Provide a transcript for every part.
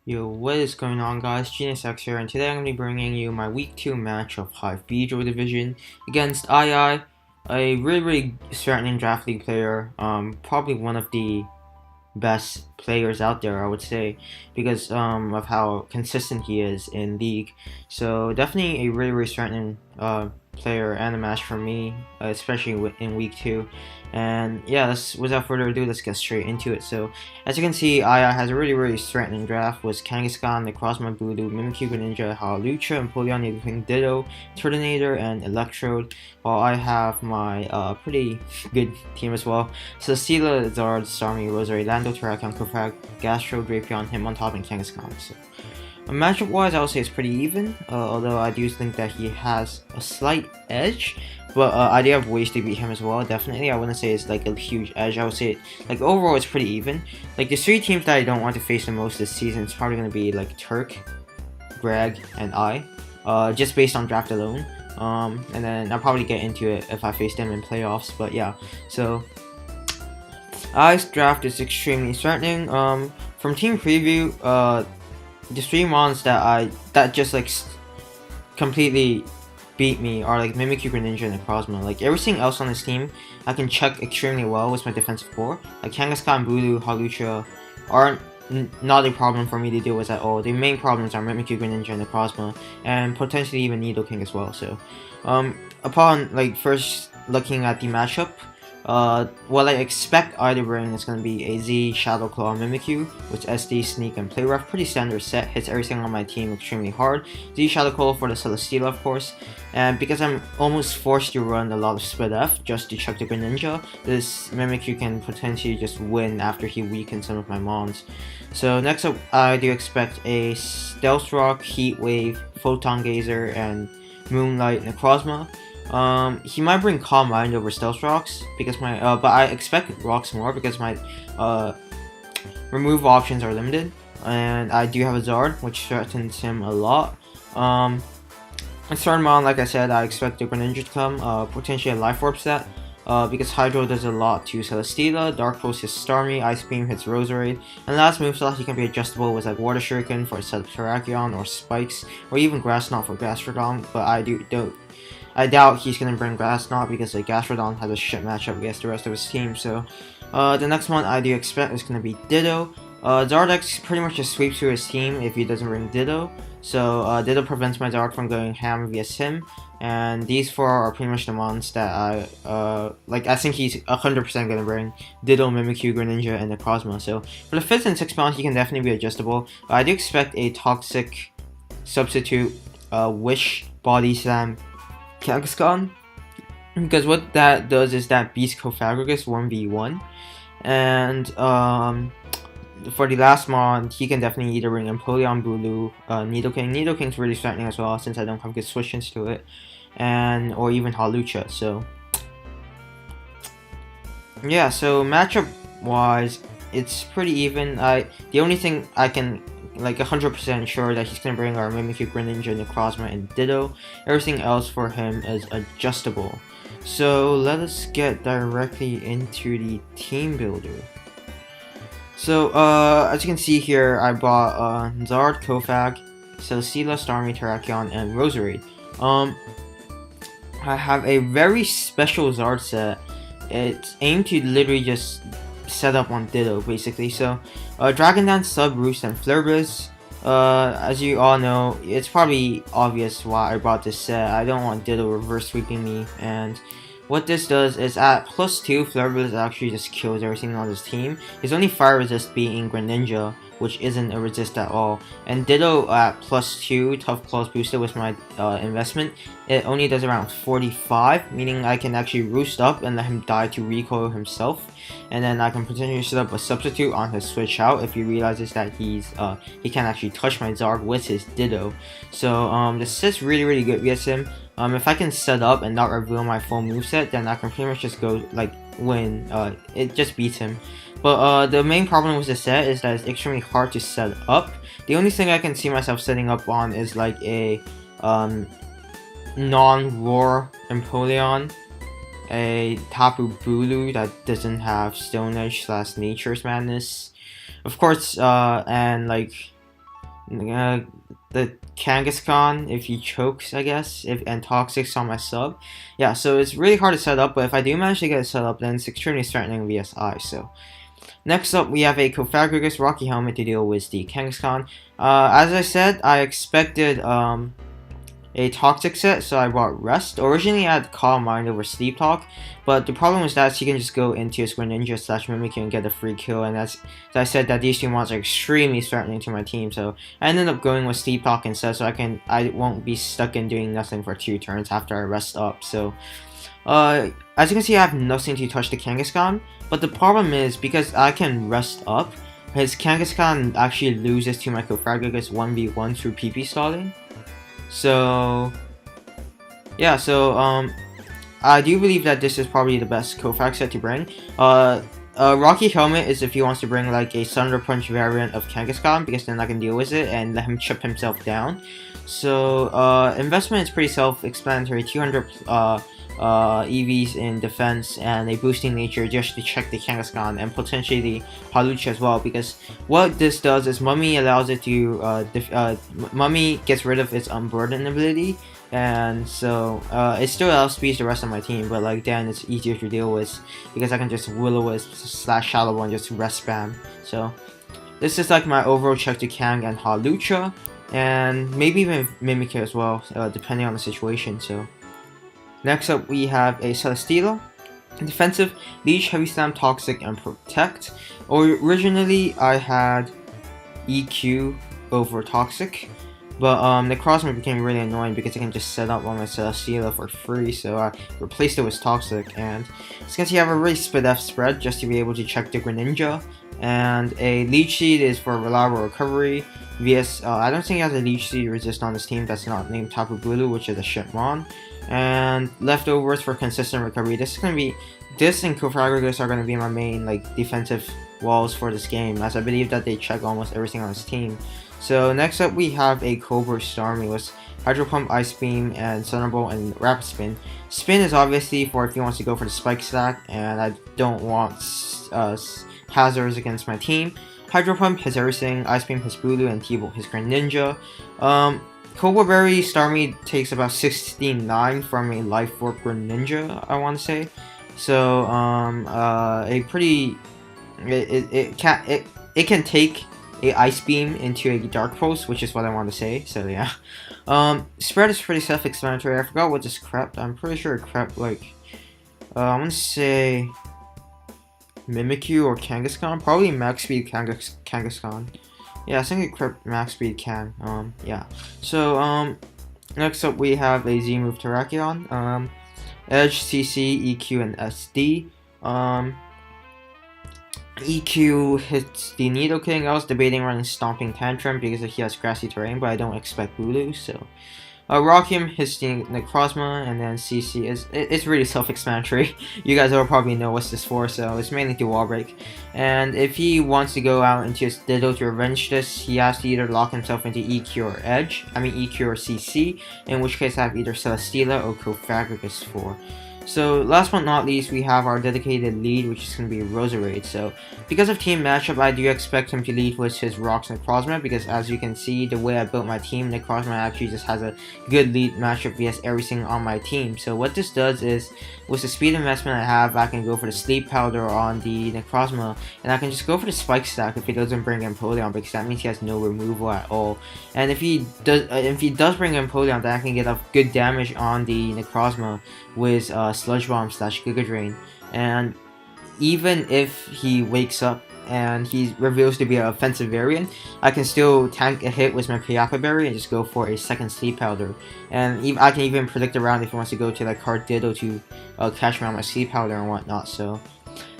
Yo, what is going on, guys? Genius X here, and today I'm going to be bringing you my Week 2 match of Hive Beedrill Division against II, a really threatening draft league player, probably one of the best players out there, I would say, because of how consistent he is in league. So definitely a really threatening player and a match for me, especially in week 2. And yeah, without further ado, let's get straight into it. So as you can see, Aya has a really threatening draft with Kangaskhan, Necrozma, Voodoo, Mimikyu, Greninja, Hawlucha, Empoleon, Nidoking, Ditto, Turtonator, and Electrode, while I have my pretty good team as well. Celesteela, Zard, Starmie, Rosary, Lando, Terrakion, Kofag, Gastro, Drapion, Hitmontop, and Kangaskhan. So, matchup wise, I would say it's pretty even, although I do think that he has a slight edge. But I do have ways to beat him as well, definitely. I wouldn't say it's like a huge edge. I would say, like, overall it's pretty even. Like, the 3 teams that I don't want to face the most this season is probably going to be, like, Turk, Greg, and I. Just based on draft alone. And then I'll probably get into it if I face them in playoffs. But yeah, so I's draft is extremely threatening. From team preview, the 3 mons that just like completely beat me are like Mimikyu, Greninja, and Necrozma. Like everything else on this team, I can check extremely well with my defensive core. Like Kangaskhan, Voodoo, Hawlucha aren't not a problem for me to deal with at all. The main problems are Mimikyu, Greninja, and Necrozma, and potentially even Nidoking as well. So, upon like first looking at the matchup, what I expect either bring is going to be a Z, Shadow Claw, Mimikyu, with SD, Sneak, and Play Rough. Pretty standard set, hits everything on my team extremely hard. Z, Shadow Claw for the Celesteela, of course. And because I'm almost forced to run a lot of Split F just to check the Greninja, this Mimikyu can potentially just win after he weakens some of my mons. So next up, I do expect a Stealth Rock, Heat Wave, Photon Gazer, and Moonlight Necrozma. He might bring Calm Mind over Stealth Rocks because but I expect Rocks more because my remove options are limited, and I do have a Zard, which threatens him a lot. And third mon, like I said, I expect the Greninja to come, potentially a Life Orb set, because Hydro does a lot to Celesteela, Dark Pulse hits Starmie, Ice Beam hits Roserade, and last moveset he can be adjustable with like Water Shuriken for a set of Terrakion or Spikes, or even Grass Knot for Gastrodon, but I doubt he's going to bring Grass Knot because like Gastrodon has a shit matchup against the rest of his team. So the next one I do expect is going to be Ditto. Zardex pretty much just sweeps through his team if he doesn't bring Ditto. So Ditto prevents my Zard from going ham via him. And these 4 are pretty much the mons that I think he's 100% going to bring Ditto, Mimikyu, Greninja, and Necrozma. So for the 5th and 6th mons, he can definitely be adjustable. I do expect a Toxic substitute Wish Body Slam Kangaskhan, because what that does is that beats Cofagrigus 1v1, and for the last mon, he can definitely either bring Empoleon, Bulu, Nidoking. Nidoking's really threatening as well since I don't have good switch-ins to it, or even Hawlucha. So yeah, so matchup wise, it's pretty even. The only thing I can like 100% sure that he's gonna bring are Mimikyu, Greninja, Necrozma, and Ditto. Everything else for him is adjustable. So let us get directly into the team builder. So as you can see here, I bought Zard, Kofag, Celesteela, Starmie, Terrakion, and Roserade. I have a very special Zard set. It's aimed to literally just set up on Ditto, basically. So, Dragon Dance, Sub, Roost, and Flurbiz. As you all know, it's probably obvious why I bought this set. I don't want Ditto reverse sweeping me, and what this does is at +2, Flurbiz actually just kills everything on his team. His only fire resist being Greninja, which isn't a resist at all. And Ditto at +2, Tough Claws boosted with my investment, it only does around 45, meaning I can actually roost up and let him die to recoil himself. And then I can potentially set up a substitute on his switch out if he realizes that he can't actually touch my Zard with his Ditto. So this is really good against him. If I can set up and not reveal my full moveset, then I can pretty much just go like win. It just beats him. But the main problem with this set is that it's extremely hard to set up. The only thing I can see myself setting up on is like a non-roar Empoleon, a Tapu Bulu that doesn't have Stone Edge / Nature's Madness, of course, and like the Kangaskhan if he chokes, I guess, and Toxic's on my sub. Yeah, so it's really hard to set up, but if I do manage to get it set up, then it's extremely threatening VSI. So next up, we have a Cofagrigus Rocky Helmet to deal with the Kangaskhan. As I said, I expected a Toxic set, so I bought Rest. Originally, I had Calm Mind over Sleep Talk, but the problem is that he can just go into his Greninja / Mimikyu and get a free kill, and as I said, that these two monsters are extremely threatening to my team, so I ended up going with Sleep Talk instead, so I won't be stuck in doing nothing for 2 turns after I rest up. So, as you can see, I have nothing to touch the Kangaskhan, but the problem is, because I can rest up, his Kangaskhan actually loses to my Cofagrigus 1v1 through PP stalling. So, yeah, I do believe that this is probably the best Kofag set to bring. Rocky Helmet is if he wants to bring like a Thunder Punch variant of Kangaskhan, because then I can deal with it and let him chip himself down. So, investment is pretty self-explanatory. 200 EVs in defense and a boosting nature just to check the Kangaskhan and potentially the Hawlucha as well, because what this does is Mummy allows it to Mummy gets rid of its Unburden ability, and so it still outspeeds the rest of my team, but like then it's easier to deal with because I can just Will-O-Wisp / Shadow Ball and just rest spam. So this is like my overall check to Kang and Hawlucha, and maybe even Mimikyu as well, depending on the situation. So next up, we have a Celesteela. Defensive, Leech, Heavy Slam, Toxic, and Protect. Originally, I had EQ over Toxic, but Necrozma became really annoying because I can just set up on my Celesteela for free, so I replaced it with Toxic. And as you can see, I have a really F spread just to be able to check the Greninja. And a Leech Seed is for reliable recovery. I don't think he has a Leech Seed resist on this team that's not named Tapu Bulu, which is a Shitmon. And leftovers for consistent recovery. This and Cofagrigus are gonna be my main like defensive walls for this game, as I believe that they check almost everything on his team. So next up, we have a Cobra Starmie with Hydro Pump, Ice Beam, and Thunderbolt and Rapid Spin. Spin is obviously for if he wants to go for the Spike Stack, and I don't want hazards against my team. Hydro Pump has everything. Ice Beam has Bulu, and T-Bolt has Greninja. Cobra Berry Starmie takes about 69 from a Life Orb Greninja, I want to say. So, it can take a Ice Beam into a Dark Pulse, which is what I want to say. So yeah, spread is pretty self-explanatory. I forgot what this crept. I'm pretty sure it crept like, I want to say Mimikyu or Kangaskhan, probably Max Speed Kangaskhan. Yeah, I think it crept Max Speed yeah. So, next up we have a Z-Move Terrakion. Edge, CC, EQ, and SD. EQ hits the Nidoking. I was debating running Stomping Tantrum because he has grassy terrain, but I don't expect Bulu, so Rockium hits the Necrozma, and then CC it's really self-explanatory. You guys will probably know what's this for, so it's mainly to wall break. And if he wants to go out into his Ditto to revenge this, he has to either lock himself into EQ or Edge. EQ or CC, in which case I have either Celesteela or Cofagrigus for. So last but not least, we have our dedicated lead, which is going to be Roserade. So because of team matchup, I do expect him to lead with his Rocks Necrozma, because as you can see, the way I built my team, Necrozma actually just has a good lead matchup vs everything on my team. So what this does is, with the speed investment I have, I can go for the Sleep Powder on the Necrozma, and I can just go for the Spike Stack if he doesn't bring Empoleon, because that means he has no removal at all. And if he does bring Empoleon, then I can get a good damage on the Necrozma with Sludge Bomb / Giga Drain. And even if he wakes up and he reveals to be an offensive variant, I can still tank a hit with my Payapa Berry and just go for a second Sleep Powder. And I can even predict around if he wants to go to like Card Ditto to catch me on my Sleep Powder and whatnot. So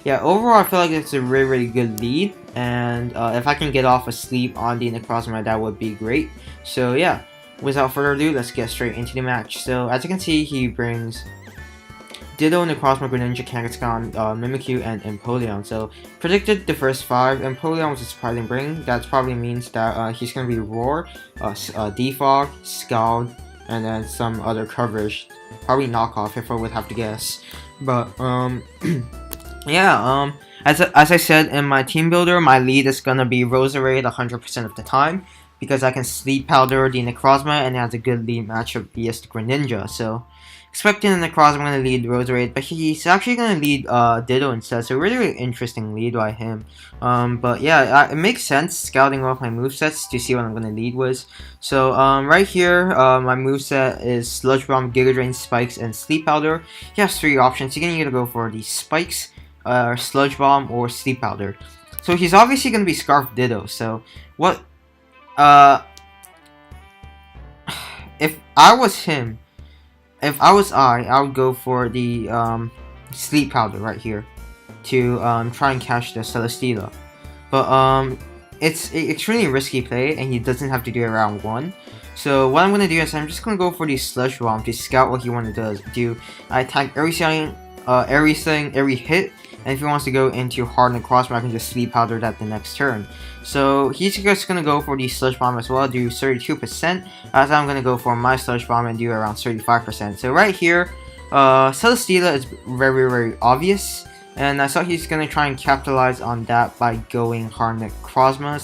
yeah, overall I feel like it's a really, really good lead, and if I can get off a sleep on the Necrozma, that would be great. So yeah, without further ado, let's get straight into the match. So as you can see, he brings Ditto, Necrozma, Greninja, Kangaskhan, Mimikyu, and Empoleon. So, predicted the first 5. Empoleon was a surprising bring. That probably means that he's going to be Roar, Defog, Scald, and then some other coverage. Probably Knockoff, if I would have to guess. But, yeah, as I said in my team builder, my lead is going to be Roserade 100% of the time, because I can Sleep Powder the Necrozma, and it has a good lead matchup vs the Greninja. So expecting the Necrozma going to lead Roserade, but he's actually going to lead Ditto instead. So really, really interesting lead by him. But yeah, it makes sense scouting off my movesets to see what I'm going to lead with. So right here, my moveset is Sludge Bomb, Giga Drain, Spikes, and Sleep Powder. He has 3 options. You can either go for the Spikes, Sludge Bomb, or Sleep Powder. So he's obviously going to be Scarf Ditto. So what? If I was him, if I was I would go for the Sleep Powder right here to try and catch the Celesteela. But it's an extremely risky play, and he doesn't have to do it round 1. So what I'm going to do is I'm just going to go for the Sludge Bomb to scout what he wants to do. I attack everything, every hit, and if he wants to go into Hard Necrozma, I can just Sleep Powder that the next turn. So he's just going to go for the Sludge Bomb as well, do 32%, as I'm going to go for my Sludge Bomb and do around 35%. So right here, Celesteela is very, very obvious, and I thought he's going to try and capitalize on that by going Hard Necrozma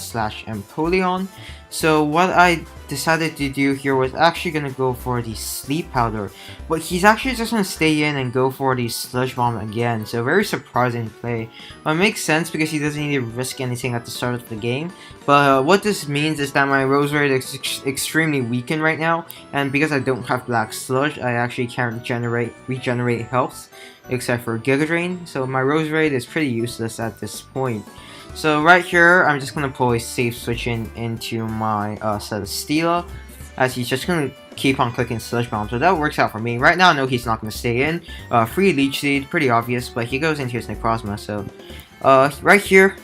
/ Empoleon. So what I decided to do here was actually going to go for the Sleep Powder, but he's actually just going to stay in and go for the Sludge Bomb again. So very surprising play. It makes sense because he doesn't need to risk anything at the start of the game. But what this means is that my Roserade is extremely weakened right now, and because I don't have Black Sludge, I actually can't regenerate health except for Giga Drain. So my Roserade is pretty useless at this point. So right here, I'm just going to pull a safe switch into my Celesteela, as he's just going to keep on clicking Sludge Bomb, so that works out for me. Right now, I know he's not going to stay in. Free Leech Seed, pretty obvious, but he goes into his Necrozma, so right here,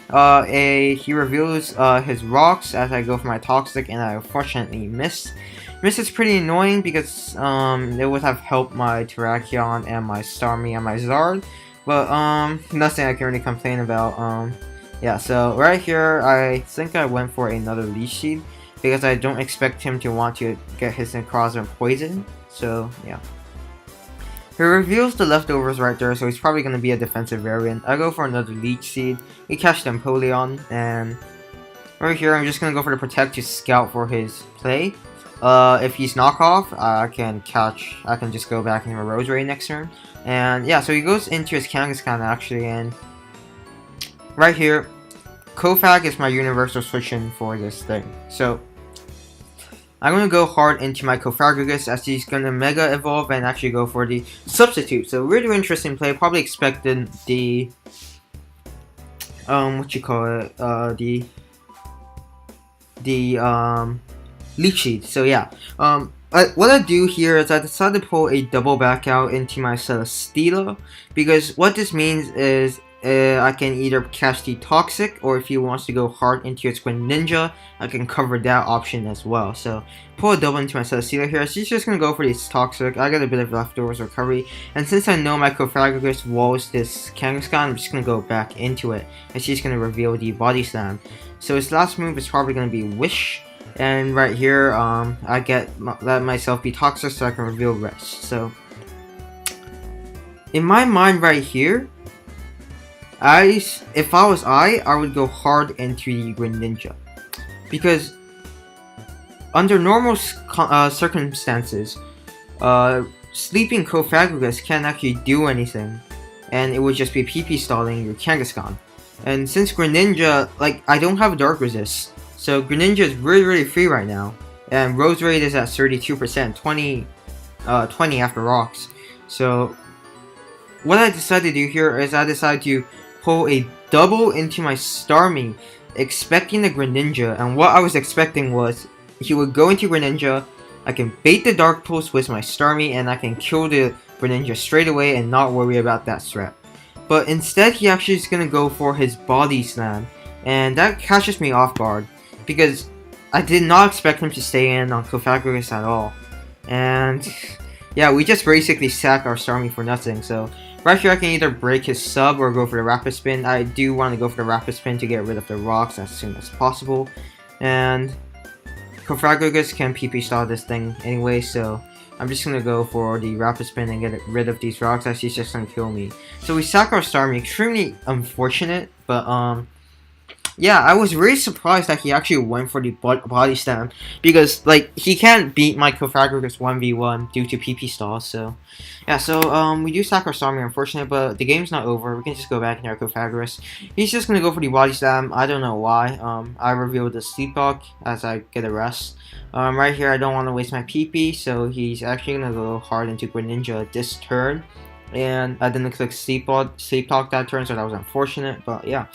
he reveals his rocks as I go for my Toxic, and I unfortunately missed. Miss is pretty annoying because it would have helped my Terrakion and my Starmie and my Zard, but nothing I can really complain about. Yeah, so right here, I think I went for another Leech Seed because I don't expect him to want to get his Necrozma poisoned. So yeah, he reveals the leftovers right there, so he's probably going to be a defensive variant. I go for another Leech Seed. We catch the Empoleon, and right here, I'm just going to go for the Protect to scout for his play. If he's knockoff, I can just go back into a Roserade next turn. And yeah, so he goes into his Kangaskhan actually, and right here, Kofag is my universal switch-in for this thing. So I'm going to go hard into my Kofagragus as he's going to Mega Evolve and actually go for the Substitute. So really interesting play. Probably expected the Leech Seed. So yeah, what I do here is I decided to pull a double back out into my Celesteela, because what this means is I can either catch the Toxic, or if he wants to go hard into its Greninja, I can cover that option as well. So pull a double into my Celesteela here. She's just going to go for this Toxic. I got a bit of leftovers recovery, and since I know my Kofagragus walls this Kangaskhan, I'm just going to go back into it, and she's going to reveal the Body Slam. So his last move is probably going to be Wish, and right here I let myself be Toxic so I can reveal Rest. So in my mind right here, if I was I would go hard into the Greninja, because under normal circumstances, sleeping Kofagragus can't actually do anything, and it would just be PP stalling your Kangaskhan. And since Greninja, I don't have Dark Resist, so Greninja is really, really free right now, and Roserade is at 32%, 20 after rocks. So what I decided to do here is I decided to pull a double into my Starmie, expecting the Greninja, and what I was expecting was he would go into Greninja, I can bait the Dark Pulse with my Starmie, and I can kill the Greninja straight away and not worry about that threat. But instead, he actually is going to go for his Body Slam, and that catches me off guard, because I did not expect him to stay in on Kofagragus at all. And yeah, we just basically sack our Starmie for nothing. So right here, I can either break his sub or go for the Rapid Spin. I do want to go for the Rapid Spin to get rid of the rocks as soon as possible. And Kofagragus can PP stall this thing anyway, so I'm just going to go for the Rapid Spin and get rid of these rocks as he's just going to kill me. So we sack our Starmie. Extremely unfortunate, but yeah, I was really surprised that he actually went for the body slam because like he can't beat my Pythagoras 1v1 due to PP stalls. So yeah, so we do sack our Starmie, unfortunately, but the game's not over. We can just go back into our Pythagoras. He's just gonna go for the body slam. I don't know why. I revealed the sleepwalk as I get a rest. Right here, I don't want to waste my PP, so he's actually gonna go hard into Greninja this turn. And I didn't click sleep talk that turn, so that was unfortunate. But yeah.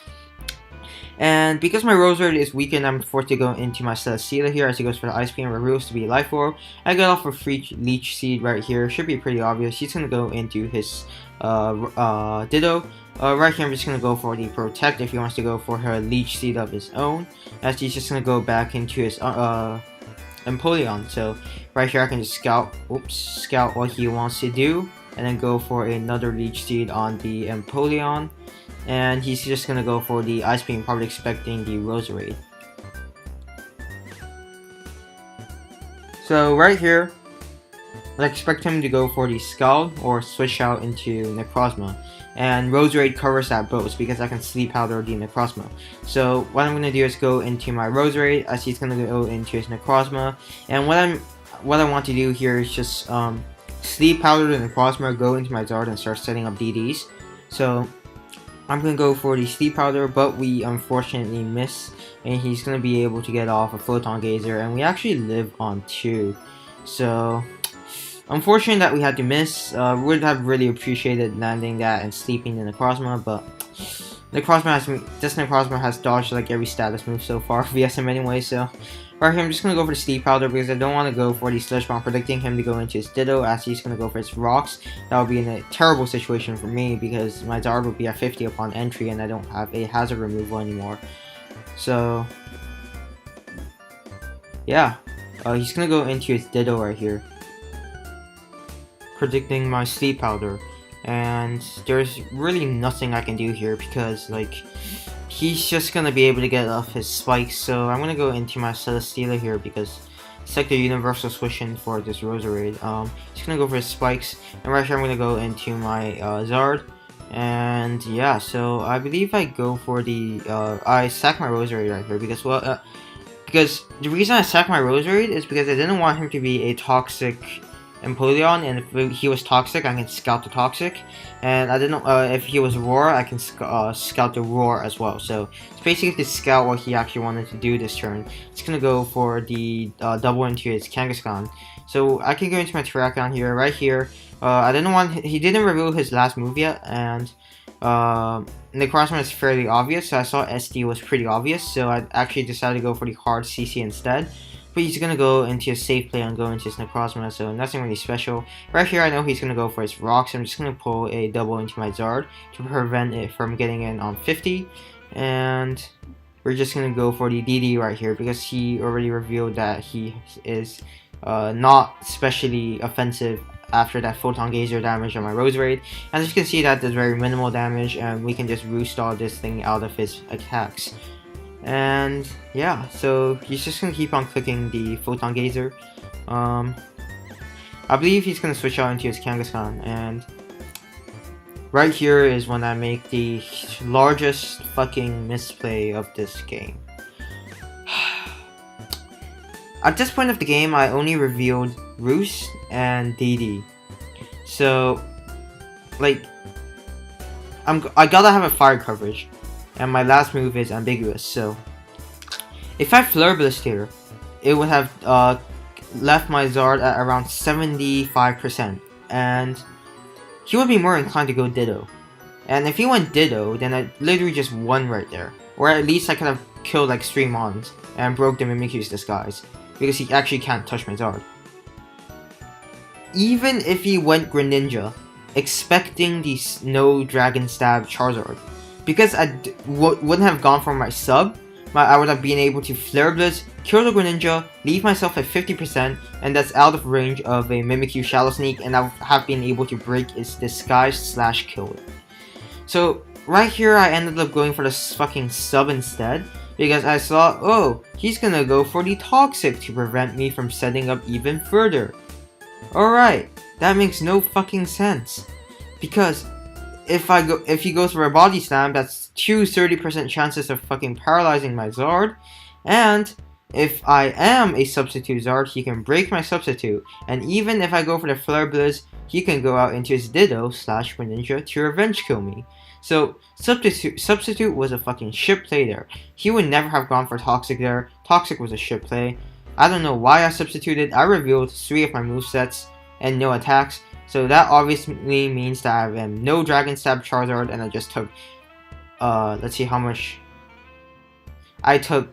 And because my Roserade is weakened, I'm forced to go into my Celesteela here as he goes for the Ice Beam and reveals to be Life Orb. I get off a free Leech Seed right here. Should be pretty obvious. He's going to go into his Ditto. Right here, I'm just going to go for the Protect if he wants to go for her Leech Seed of his own. As he's just going to go back into his Empoleon. So right here, I can just scout what he wants to do. And then go for another Leech Seed on the Empoleon. And he's just gonna go for the Ice Beam, probably expecting the Roserade. So right here, I expect him to go for the Scald or switch out into Necrozma. And Roserade covers that both because I can Sleep Powder the Necrozma. So what I'm gonna do is go into my Roserade as he's gonna go into his Necrozma. And what I want to do here is just Sleep Powder the Necrozma, go into my Zard and start setting up DDs. So I'm going to go for the Sleep Powder, but we unfortunately miss, and he's going to be able to get off a Photon Gazer, and we actually live on 2. So, unfortunate that we had to miss. Would have really appreciated landing that and sleeping the Necrozma, but this Necrozma has dodged like every status move so far vs him anyway, so right here I'm just going to go for the Sleep Powder because I don't want to go for the Sludge Bomb, predicting him to go into his Ditto as he's going to go for his Rocks. That would be in a terrible situation for me because my Zard would be at 50 upon entry and I don't have a hazard removal anymore. So yeah, he's going to go into his Ditto right here, predicting my Sleep Powder. And there's really nothing I can do here because like he's just gonna be able to get off his spikes. So I'm gonna go into my Celesteela here because it's like the universal switch in for this Roserade. He's gonna go for his spikes, and right here I'm gonna go into my Zard. And yeah, so I believe I go for the I sack my Roserade right here because because the reason I sack my Roserade is because I didn't want him to be a toxic Empoleon, and if he was toxic, I can scout the toxic, and I didn't know if he was roar, I can scout the roar as well. So it's basically to scout what he actually wanted to do this turn. It's gonna go for the double into his Kangaskhan. So I can go into my Terrakion here, right here. He didn't reveal his last move yet, and Necrozma is fairly obvious, so I saw SD was pretty obvious, so I actually decided to go for the hard CC instead. But he's gonna go into a safe play and go into his Necrozma, so nothing really special. Right here, I know he's gonna go for his Rocks. I'm just gonna pull a double into my Zard to prevent it from getting in on 50. And we're just gonna go for the DD right here because he already revealed that he is not especially offensive after that Photon Gazer damage on my Roserade. As you can see, that does very minimal damage, and we can just restall this thing out of his attacks. And yeah, so he's just gonna keep on clicking the Photon Gazer. I believe he's gonna switch out into his Kangaskhan, and right here is when I make the largest fucking misplay of this game. At this point of the game, I only revealed Roost and DD. So, like, I gotta have a fire coverage. And my last move is ambiguous, so if I Flare Blast here, it would have left my Zard at around 75%, and he would be more inclined to go Ditto. And if he went Ditto, then I literally just won right there. Or at least I could have killed like Streamons and broke the Mimikyu's disguise, because he actually can't touch my Zard. Even if he went Greninja, expecting the no Dragon Stab Charizard, because I wouldn't have gone for my sub, I would have been able to Flare Blitz, kill the Greninja, leave myself at 50%, and that's out of range of a Mimikyu Shallow Sneak, and I have been able to break its disguise / kill it. So right here I ended up going for the fucking sub instead, because I saw, oh, he's gonna go for the Toxic to prevent me from setting up even further. Alright, that makes no fucking sense, because if he goes for a Body Slam, that's 30% chances of fucking paralyzing my Zard, and if I am a substitute Zard, he can break my substitute, and even if I go for the Flare Blizz, he can go out into his Ditto / Greninja to revenge kill me. So substitute was a fucking shit play there. He would never have gone for Toxic there. Toxic was a shit play. I don't know why I substituted. I revealed 3 of my movesets and no attacks. So that obviously means that I have no Dragon Stab Charizard, and I just took, let's see how much. I took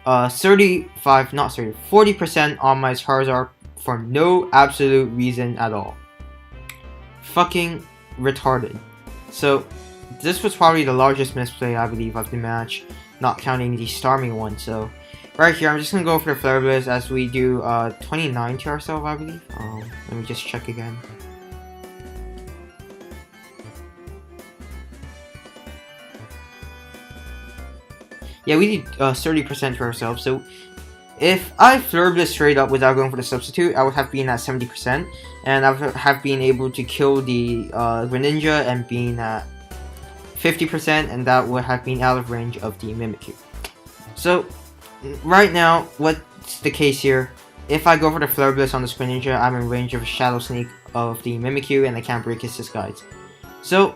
40% on my Charizard for no absolute reason at all. Fucking retarded. So this was probably the largest misplay, I believe, of the match, not counting the Starmie one. So right here, I'm just gonna go for the Flare Blizz as we do 29 to ourselves, I believe. Let me just check again. Yeah, we did 30% to ourselves. So if I Flare Blizz straight up without going for the substitute, I would have been at 70%, and I would have been able to kill the Greninja and being at 50%, and that would have been out of range of the Mimikyu. So right now, what's the case here? If I go for the Flare Blizz on the Greninja, I'm in range of a Shadow Sneak of the Mimikyu, and I can't break his disguise. So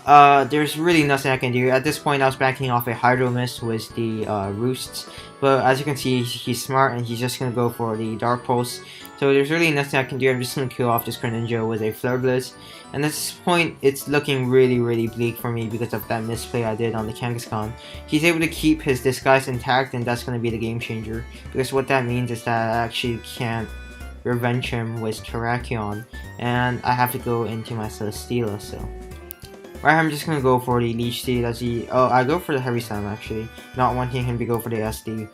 there's really nothing I can do. At this point, I was backing off a Hydro Mist with the Roosts, but as you can see, he's smart and he's just gonna go for the Dark Pulse. So there's really nothing I can do. I'm just gonna kill off this Greninja with a Flare Blizz. And at this point, it's looking really bleak for me because of that misplay I did on the Kangaskhan. He's able to keep his disguise intact, and that's gonna be the game changer. Because what that means is that I actually can't revenge him with Terrakion, and I have to go into my Celesteela. So right, I'm just gonna go for the Leech Seed as he. Oh, I go for the Heavy Slam actually, not wanting him to go for the SD.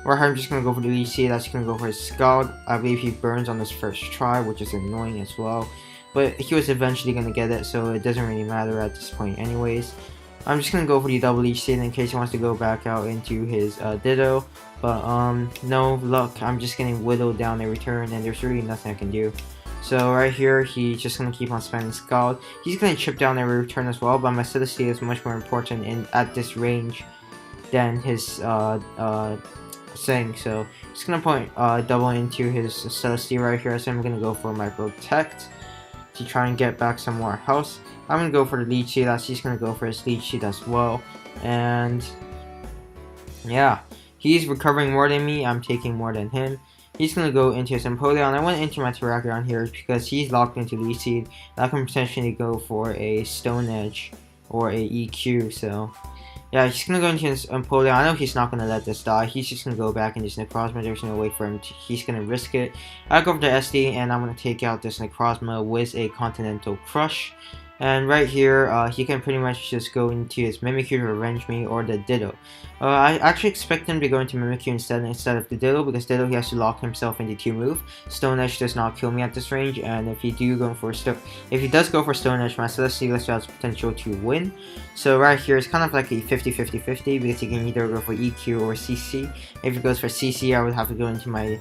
Right, I'm just gonna go for the Leech Seed. That's gonna go for his Scald. I believe he burns on his first try, which is annoying as well. But he was eventually gonna get it, so it doesn't really matter at this point, anyways. I'm just gonna go for the double Leech Seed in case he wants to go back out into his Ditto. But no luck. I'm just getting whittled down every turn, and there's really nothing I can do. So right here, he's just gonna keep on spamming Scald. He's gonna chip down every turn as well, but my Celesteela is much more important at this range than his thing. So just gonna point double into his Celesteela right here. So I'm gonna go for my Protect to try and get back some more health. I'm gonna go for the Leech Seed. He's gonna go for his Leech Seed as well. And yeah, he's recovering more than me. I'm taking more than him. He's gonna go into his Empoleon. I went into my Terrakion here because he's locked into Leech Seed. I can potentially go for a Stone Edge or a EQ. So yeah, he's gonna go into his Empoleon. I know he's not gonna let this die. He's just gonna go back and just Necrozma. There's no way for him to. He's gonna risk it. I go for the SD, and I'm gonna take out this Necrozma with a Continental Crush. And right here, he can pretty much just go into his Mimikyu to revenge me, or the Ditto. I actually expect him to go into Mimikyu instead of the Ditto, because Ditto he has to lock himself into 2 move. Stone Edge does not kill me at this range, and if he does go for Stone Edge, my Celesteela still has potential to win. So right here, it's kind of like a 50-50-50 because he can either go for EQ or CC. If he goes for CC, I would have to go into my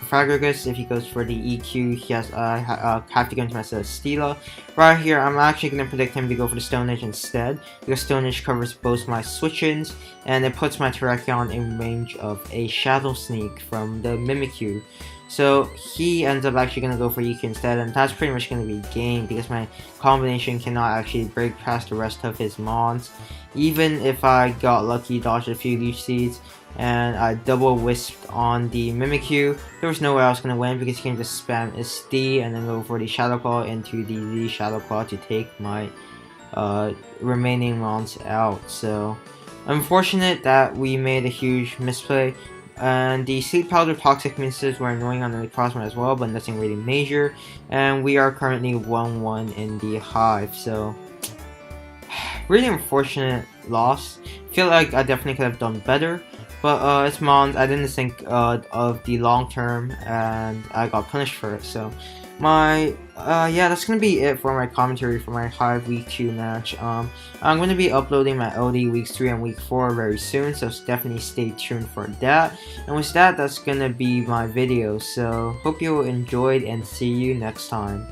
Fragrigus. If he goes for the EQ, he has have to go into my Celesteela. Right here, I'm actually going to predict him to go for the Stone Edge instead, because Stone Edge covers both my switch-ins, and it puts my Terrakion in range of a Shadow Sneak from the Mimikyu. So he ends up actually going to go for EQ instead, and that's pretty much going to be game, because my combination cannot actually break past the rest of his mons. Even if I got lucky, dodged a few Leech Seeds, and I double wisped on the Mimikyu, there was no way I was going to win because he can just spam SD and then go for the Shadow Claw into the Shadow Claw to take my remaining mons out. So unfortunate that we made a huge misplay. And the Sleep Powder Toxic Misses were annoying on the Necrozma as well, but nothing really major. And we are currently 1-1 in the Hive, so really unfortunate loss. Feel like I definitely could have done better, but it's Mons. I didn't think of the long term, and I got punished for it. So yeah, that's gonna be it for my commentary for my Hive Week 2 match. I'm gonna be uploading my LD Weeks 3 and Week 4 very soon, so definitely stay tuned for that. And with that, that's gonna be my video. So hope you enjoyed, and see you next time.